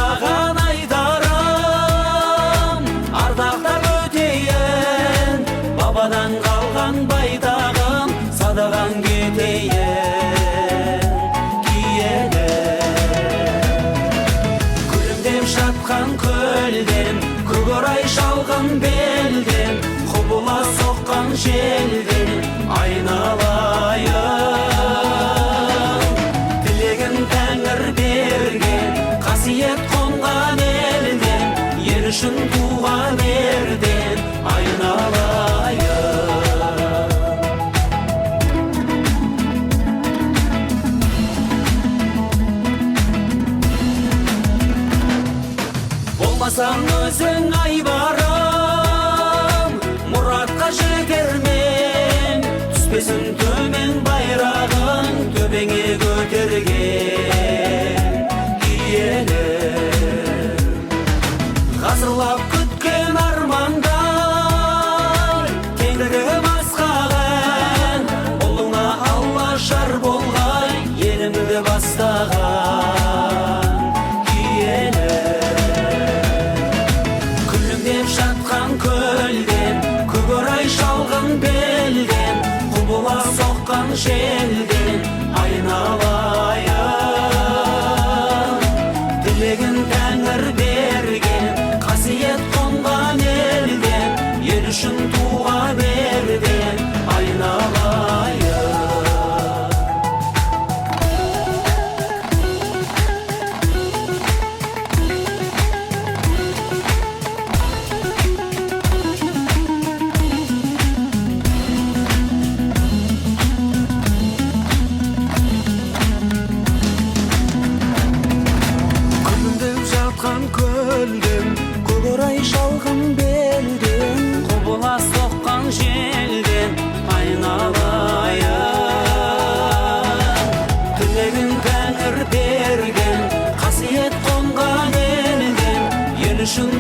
саған айдарым, ардақтап өтейін, бабадан қалған байтағым, садаған кетейін киелі. Күлімдеп жатқан көлден, көкорай шалғын белден, құбыла соққан желден айналайын. Тілегін тәңір берген, қасиет қонған елден, ер үшін туған ерден айналайын. Болмасаң өзің айбарым, мұратқа жетермен, түспесін төмен байрағын, төбеңе көтерген киелі. Ғасырлап күткен армандар, теңдігім асқаған, ұлыңа Алла жар болғай, еліңді бастаған киелі. Күлімдеп жатқан көлден, көкорай шалғын белден, құбыла соққан желден айналайын. Тілегін тәңір берген, қасиет қонған елден, ел үшін туған ерден айналайын. Көлден, көкорай шалғын белден, құбыла соққан желден айналайын. Тілегін тәңір берген, қасиет қонған елден, ел үшін